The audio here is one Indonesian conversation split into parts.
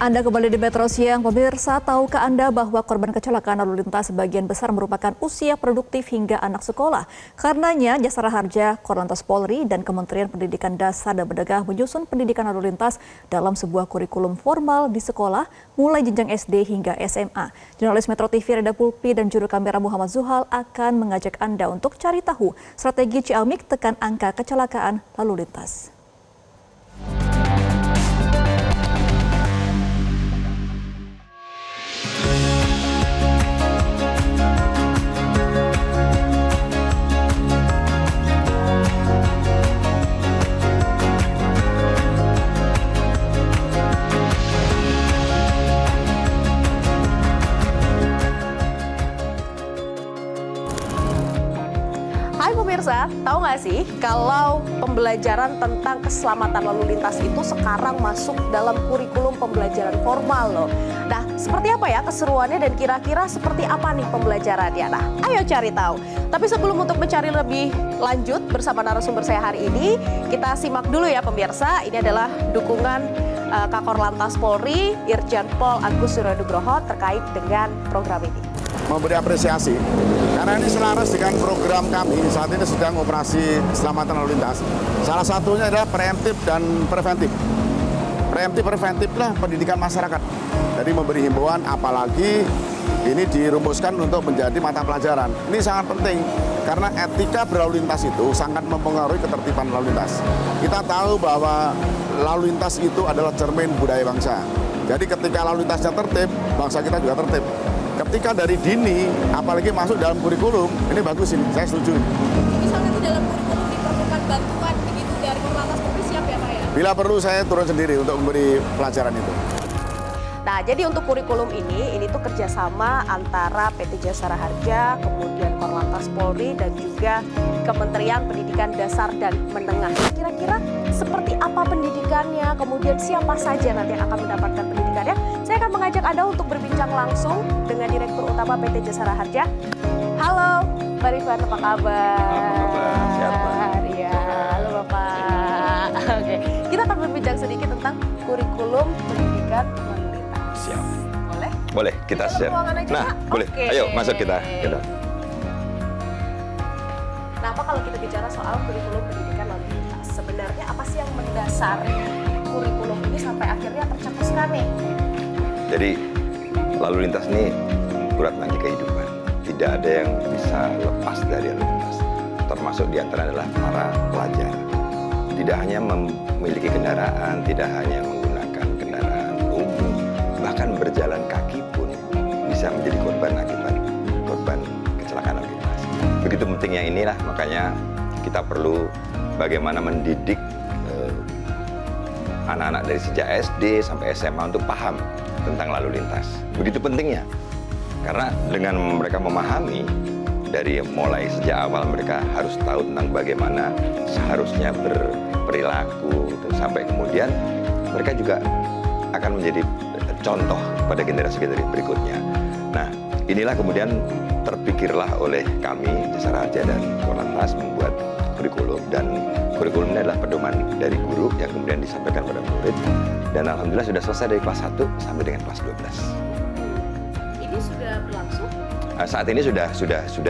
Anda kembali di Metro Siang, pemirsa. Tahukah Anda bahwa korban kecelakaan lalu lintas sebagian besar merupakan usia produktif hingga anak sekolah? Karenanya, Jasara Harja, Korlantas Polri, dan Kementerian Pendidikan Dasar dan Menengah menyusun pendidikan lalu lintas dalam sebuah kurikulum formal di sekolah, mulai jenjang SD hingga SMA. Jurnalis Metro TV Reda Pulpi dan juru kamera Muhammad Zuhal akan mengajak Anda untuk cari tahu strategi Ciamik tekan angka kecelakaan lalu lintas. Hai pemirsa, tahu nggak sih kalau pembelajaran tentang keselamatan lalu lintas itu sekarang masuk dalam kurikulum pembelajaran formal loh. Nah, seperti apa ya keseruannya dan kira-kira seperti apa nih pembelajarannya? Nah, ayo cari tahu. Tapi sebelum untuk mencari lebih lanjut bersama narasumber saya hari ini, kita simak dulu ya pemirsa. Ini adalah dukungan Kakor Lantas Polri, Irjen Pol Agus Suryonugroho terkait dengan program ini. Memberi apresiasi karena ini selaras dengan program kami saat ini sedang operasi keselamatan lalu lintas. Salah satunya adalah preemptif dan preventif. Preventif lah pendidikan masyarakat. Jadi memberi himbauan, apalagi ini dirumuskan untuk menjadi mata pelajaran. Ini sangat penting karena etika berlalu lintas itu sangat mempengaruhi ketertiban lalu lintas. Kita tahu bahwa lalu lintas itu adalah cermin budaya bangsa. Jadi ketika lalu lintasnya tertib, bangsa kita juga tertib. Ketika dari dini, apalagi masuk dalam kurikulum, ini bagus ini, saya setuju. Misalnya di dalam kurikulum diperlukan bantuan begitu dari Korlantas Polri, siap ya Pak ya? Bila perlu saya turun sendiri untuk memberi pelajaran itu. Nah, jadi untuk kurikulum ini tuh kerjasama antara PT Jasara Harja, kemudian Korlantas Polri, dan juga Kementerian Pendidikan Dasar dan Menengah. Kira-kira seperti apa pendidikannya, kemudian siapa saja nanti yang akan mendapatkan pendidikannya? Saya akan mengajak Anda untuk berbincang langsung dengan Direktur Utama PT Jasara Harja. Halo, Pak Rifan, apa kabar? Apa kabar? Sehat, Pak. Iya, halo Bapak. Oke, kita akan berbincang sedikit tentang kurikulum pendidikan lalu lintas. Siap. Boleh? Boleh, kita Masuk share. ruangan aja, Nah, Pak? boleh. Oke. Ayo, masuk kita. Nah, apa kalau kita bicara soal kurikulum pendidikan lalu lintas? Sebenarnya apa sih yang mendasari kurikulum ini sampai akhirnya tercetuskan nih? Jadi, lalu lintas ini urat nadi kehidupan. Tidak ada yang bisa lepas dari lalu lintas. Termasuk diantara adalah para pelajar. Tidak hanya memiliki kendaraan, tidak hanya menggunakan kendaraan umum, bahkan berjalan kaki pun bisa menjadi korban akibat korban kecelakaan lalu lintas. Begitu pentingnya inilah, makanya kita perlu bagaimana mendidik anak-anak dari sejak SD sampai SMA untuk paham tentang lalu lintas. Begitu pentingnya, karena dengan mereka memahami, dari mulai sejak awal mereka harus tahu tentang bagaimana seharusnya berperilaku, gitu. Sampai kemudian mereka juga akan menjadi contoh pada generasi-generasi berikutnya. Nah, inilah kemudian terpikirlah oleh kami, Jasara Harja dan Korlantas membuat kurikulum, dan kurikulum ini adalah pedoman dari guru yang kemudian disampaikan pada murid, dan alhamdulillah sudah selesai dari kelas 1 sampai dengan kelas 12. Ini sudah berlangsung? Saat ini sudah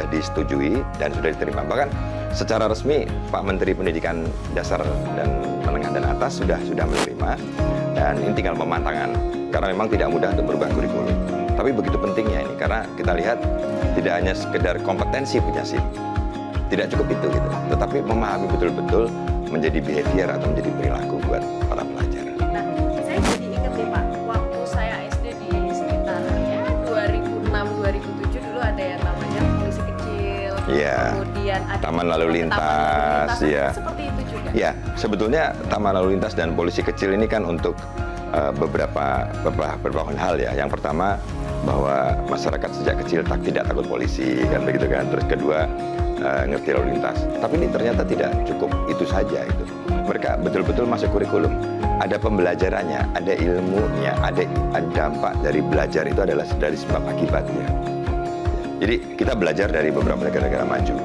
disetujui dan sudah diterima. Bahkan secara resmi Pak Menteri Pendidikan Dasar dan Menengah dan Atas sudah menerima, dan ini tinggal pematangan karena memang tidak mudah untuk berubah kurikulum. Tapi begitu pentingnya ini karena kita lihat tidak hanya sekedar kompetensi punya SIM, tidak cukup itu gitu, tetapi memahami betul-betul menjadi behavior atau menjadi perilaku buat para pelajar. Nah, saya jadi ingat nih Pak, waktu saya SD di sekitar 2006-2007 dulu ada yang namanya polisi kecil, Iya. kemudian ada Taman lalu lintas, ya. Seperti itu juga. Ya, sebetulnya Taman Lalu Lintas dan polisi kecil ini kan untuk beberapa hal ya. Yang pertama, bahwa masyarakat sejak kecil tidak takut polisi, kan begitu kan. Terus kedua, ngerti lalu lintas. Tapi ini ternyata tidak cukup itu saja itu. Mereka betul-betul masuk kurikulum. Ada pembelajarannya, ada ilmunya, ada dampak dari belajar itu adalah dari sebab akibatnya. Jadi kita belajar dari beberapa negara-negara maju.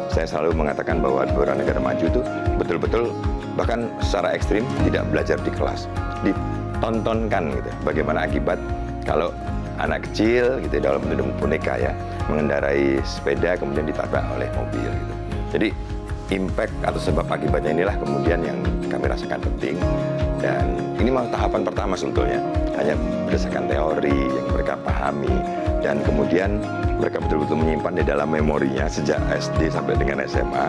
Saya selalu mengatakan bahwa beberapa negara maju itu betul-betul bahkan secara ekstrim tidak belajar di kelas, tontonkan gitu, bagaimana akibat kalau anak kecil gitu dalam bentuk boneka ya mengendarai sepeda kemudian ditabrak oleh mobil gitu. Jadi impact atau sebab akibatnya inilah kemudian yang kami rasakan penting, dan ini malah tahapan pertama sebetulnya, hanya berdasarkan teori yang mereka pahami dan kemudian mereka betul-betul menyimpan di dalam memorinya sejak SD sampai dengan SMA,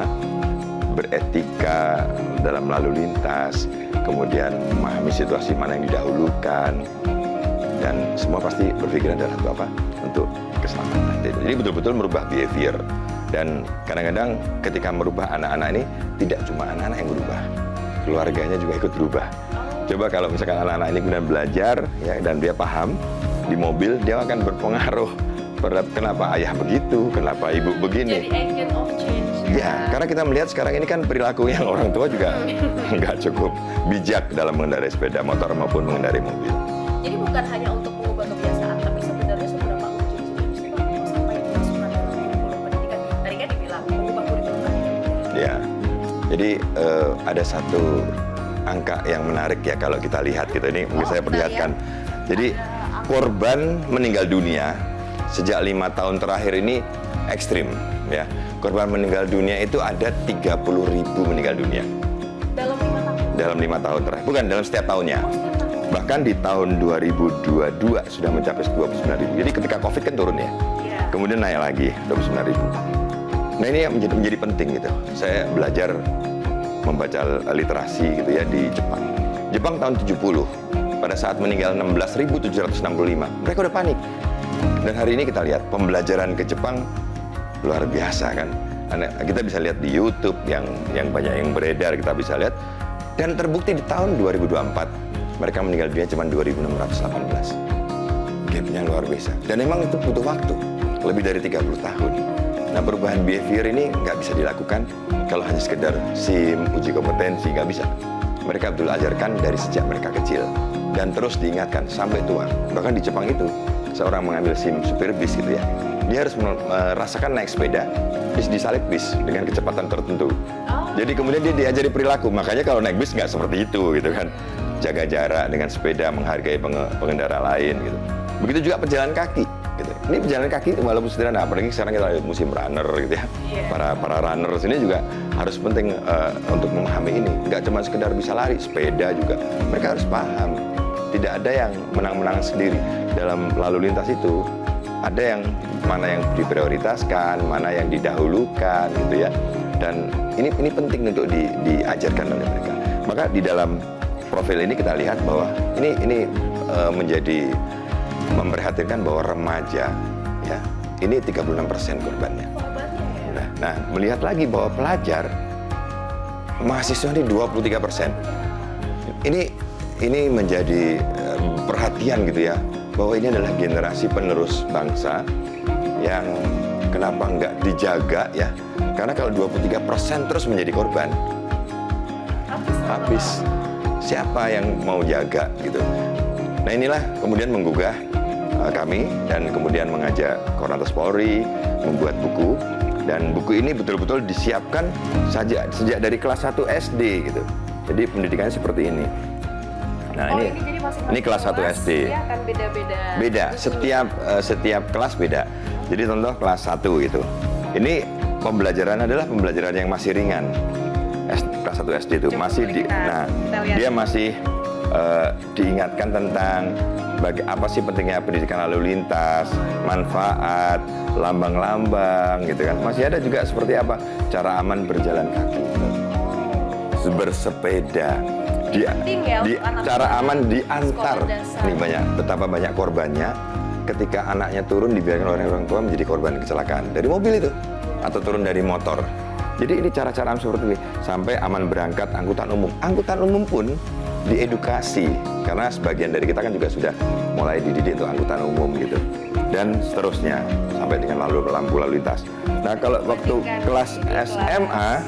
beretika dalam lalu lintas, kemudian memahami situasi mana yang didahulukan, dan semua pasti berpikiran adalah untuk apa? Untuk keselamatan. Jadi betul-betul merubah behavior. Dan kadang-kadang ketika merubah anak-anak ini, tidak cuma anak-anak yang berubah, keluarganya juga ikut berubah. Coba kalau misalkan anak-anak ini kemudian belajar ya, dan dia paham, di mobil dia akan berpengaruh terhadap kenapa ayah begitu, kenapa ibu begini. Jadi agent of change. Ya, karena kita melihat sekarang ini kan perilaku yang orang tua juga nggak cukup bijak dalam mengendarai sepeda motor maupun mengendarai mobil. Jadi bukan hanya untuk mengubah kebiasaan, tapi sebenarnya seberapa urgent sih Pak sampai dimasukkan dalam kurikulum pendidikan. Tadi kan dibilang mengubah kurikulum pendidikan. Ya, jadi ada satu angka yang menarik ya kalau kita lihat gitu, ini mungkin saya perlihatkan. Jadi korban meninggal dunia sejak 5 tahun terakhir ini ekstrim ya. Korban meninggal dunia itu ada 30.000 meninggal dunia. Dalam 5 tahun? Dalam 5 tahun terakhir, bukan dalam setiap tahunnya. Bahkan di tahun 2022 sudah mencapai 29.000. Jadi ketika COVID kan turun ya. Kemudian naik lagi 29.000. Nah ini yang menjadi penting gitu. Saya belajar membaca literasi gitu ya di Jepang. Jepang tahun 70 pada saat meninggal 16.765. Mereka udah panik. Dan hari ini kita lihat pembelajaran ke Jepang luar biasa kan. Kita bisa lihat di YouTube yang banyak yang beredar, kita bisa lihat. Dan terbukti di tahun 2024 mereka meninggal dunia cuma 2.618. Gapnya luar biasa. Dan memang itu butuh waktu, lebih dari 30 tahun. Nah perubahan behavior ini nggak bisa dilakukan kalau hanya sekedar SIM, uji kompetensi, nggak bisa. Mereka betul ajarkan dari sejak mereka kecil. Dan terus diingatkan sampai tua. Bahkan di Jepang itu, seorang mengambil SIM supir bis gitu ya, dia harus merasakan naik sepeda, disalip bis dengan kecepatan tertentu. Jadi kemudian dia diajari perilaku, makanya kalau naik bis nggak seperti itu gitu kan. Jaga jarak dengan sepeda, menghargai pengendara lain gitu. Begitu juga pejalan kaki gitu. Ini pejalan kaki walaupun sederhana, apalagi sekarang kita lihat musim runner gitu ya. Para runners ini juga harus penting untuk memahami ini. Nggak cuma sekedar bisa lari, sepeda juga. Mereka harus paham. Tidak ada yang menang-menang sendiri dalam lalu lintas itu. Ada yang mana yang diprioritaskan, mana yang didahulukan gitu ya. Dan ini penting untuk diajarkan oleh mereka. Maka di dalam profil ini kita lihat bahwa ini menjadi memprihatinkan bahwa remaja ya ini 36% korbannya. Nah, melihat lagi bahwa pelajar mahasiswa ini 23%. Ini menjadi perhatian gitu ya, bahwa ini adalah generasi penerus bangsa yang kenapa nggak dijaga ya? Karena kalau 23% terus menjadi korban, habis. Siapa yang mau jaga gitu? Nah inilah kemudian menggugah kami dan kemudian mengajak Korlantas Polri membuat buku, dan buku ini betul-betul disiapkan sejak dari kelas 1 SD gitu. Jadi pendidikannya seperti ini. Nah ini kelas 1 SD. Akan beda-beda. Beda, setiap kelas beda. Jadi contoh kelas 1 gitu. Ini pembelajaran adalah pembelajaran yang masih ringan. Kelas 1 SD itu masih dia masih diingatkan tentang apa sih pentingnya pendidikan lalu lintas, manfaat, lambang-lambang gitu kan. Masih ada juga seperti apa cara aman berjalan kaki, bersepeda, cara aman diantar. Ini betapa banyak korbannya ketika anaknya turun dibiarkan oleh orang tua menjadi korban kecelakaan dari mobil itu atau turun dari motor. Jadi ini cara-cara seperti ini sampai aman berangkat angkutan umum. Angkutan umum pun diedukasi karena sebagian dari kita kan juga sudah mulai dididik untuk angkutan umum gitu. Dan seterusnya sampai dengan lampu lalu lintas. Nah kalau waktu kelas SMA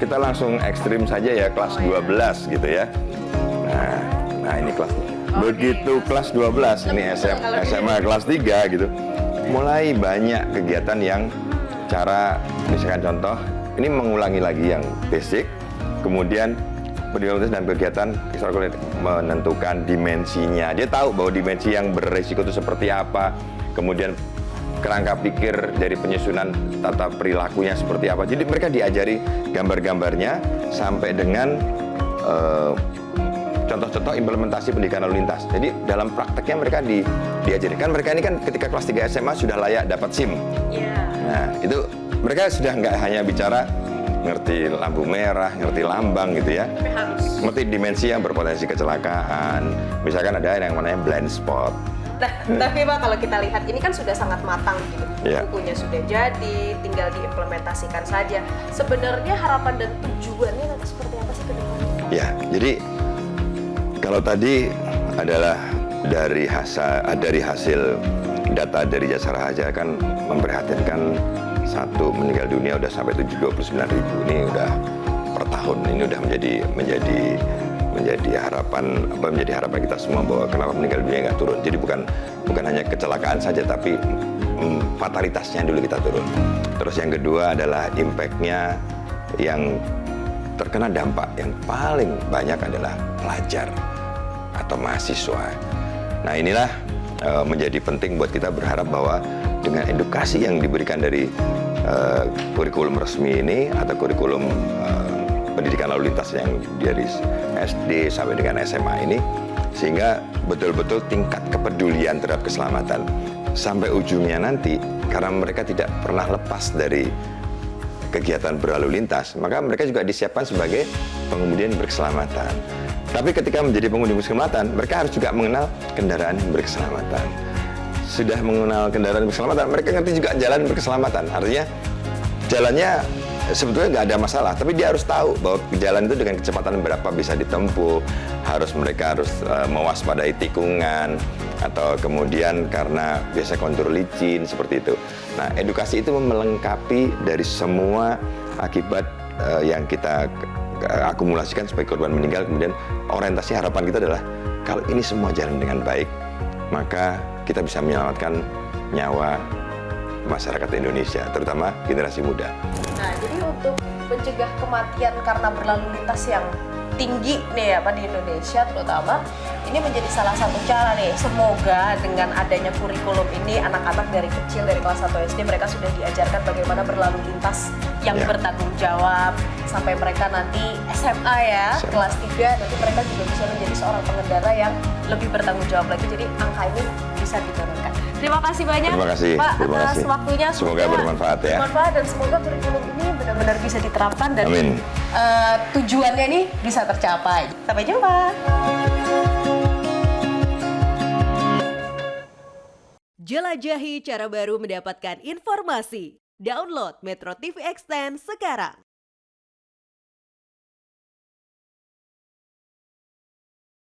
kita langsung ekstrim saja ya, kelas 12 gitu ya. Nah ini kelas. Begitu kelas 12 ini SMA kelas 3 gitu. Mulai banyak kegiatan yang cara, misalkan contoh, ini mengulangi lagi yang basic, kemudian pendidikan lalu lintas dan kegiatan ekstrakurikuler menentukan dimensinya. Dia tahu bahwa dimensi yang beresiko itu seperti apa, kemudian kerangka pikir dari penyusunan tata perilakunya seperti apa. Jadi mereka diajari gambar-gambarnya sampai dengan contoh-contoh implementasi pendidikan lalu lintas. Jadi dalam prakteknya mereka diajari. Kan mereka ini kan ketika kelas 3 SMA sudah layak dapat SIM. Nah, itu mereka sudah nggak hanya bicara ngerti lampu merah, ngerti lambang gitu ya. Tapi harus. Ngerti dimensi yang berpotensi kecelakaan. Misalkan ada yang namanya blind spot. Nah, tapi Pak, kalau kita lihat ini kan sudah sangat matang gitu. Iya. Bukunya sudah jadi, tinggal diimplementasikan saja. Sebenarnya harapan dan tujuannya nanti seperti apa sih ke depannya? Ya, jadi kalau tadi adalah dari hasil data dari Jasara Harja kan memprihatinkan, satu meninggal dunia udah sampai 29.000. Ini udah per tahun, ini udah menjadi harapan kita semua bahwa kenapa meninggal dunia nggak turun. Jadi bukan hanya kecelakaan saja, tapi fatalitasnya dulu kita turun. Terus yang kedua adalah impact-nya, yang terkena dampak yang paling banyak adalah pelajar atau mahasiswa. Nah inilah menjadi penting buat kita berharap bahwa dengan edukasi yang diberikan dari kurikulum resmi ini atau kurikulum pendidikan lalu lintas yang dari SD sampai dengan SMA ini, sehingga betul-betul tingkat kepedulian terhadap keselamatan sampai ujungnya nanti, karena mereka tidak pernah lepas dari kegiatan berlalu lintas, maka mereka juga disiapkan sebagai pengemudi yang berkeselamatan. Tapi ketika menjadi pengemudi berkeselamatan, mereka harus juga mengenal kendaraan yang berkeselamatan. Sudah mengenal kendaraan berkeselamatan, mereka ngerti juga jalan berkeselamatan. Artinya jalannya sebetulnya nggak ada masalah, tapi dia harus tahu bahwa jalan itu dengan kecepatan berapa bisa ditempuh. Mereka harus mewaspadai tikungan, atau kemudian karena biasa kontur licin seperti itu. Nah, edukasi itu melengkapi dari semua akibat yang kita akumulasikan sebagai korban meninggal. Kemudian orientasi harapan kita adalah kalau ini semua jalan dengan baik, maka kita bisa menyelamatkan nyawa masyarakat Indonesia, terutama generasi muda. Nah, jadi untuk mencegah kematian karena berlalu lintas yang tinggi nih ya Pak di Indonesia terutama, ini menjadi salah satu cara nih. Semoga dengan adanya kurikulum ini anak-anak dari kecil, dari kelas 1 SD mereka sudah diajarkan bagaimana berlalu lintas yang bertanggung jawab, sampai mereka nanti SMA ya, kelas 3 nanti mereka juga bisa menjadi seorang pengendara yang lebih bertanggung jawab lagi. Jadi angka ini bisa diturunkan. Terima kasih banyak Pak atas waktunya. Semoga bermanfaat ya. Bermanfaat, dan semoga kurikulum ini benar-benar bisa diterapkan dan tujuannya ini bisa tercapai. Sampai jumpa. Jelajahi cara baru mendapatkan informasi. Download Metro TV Extend sekarang.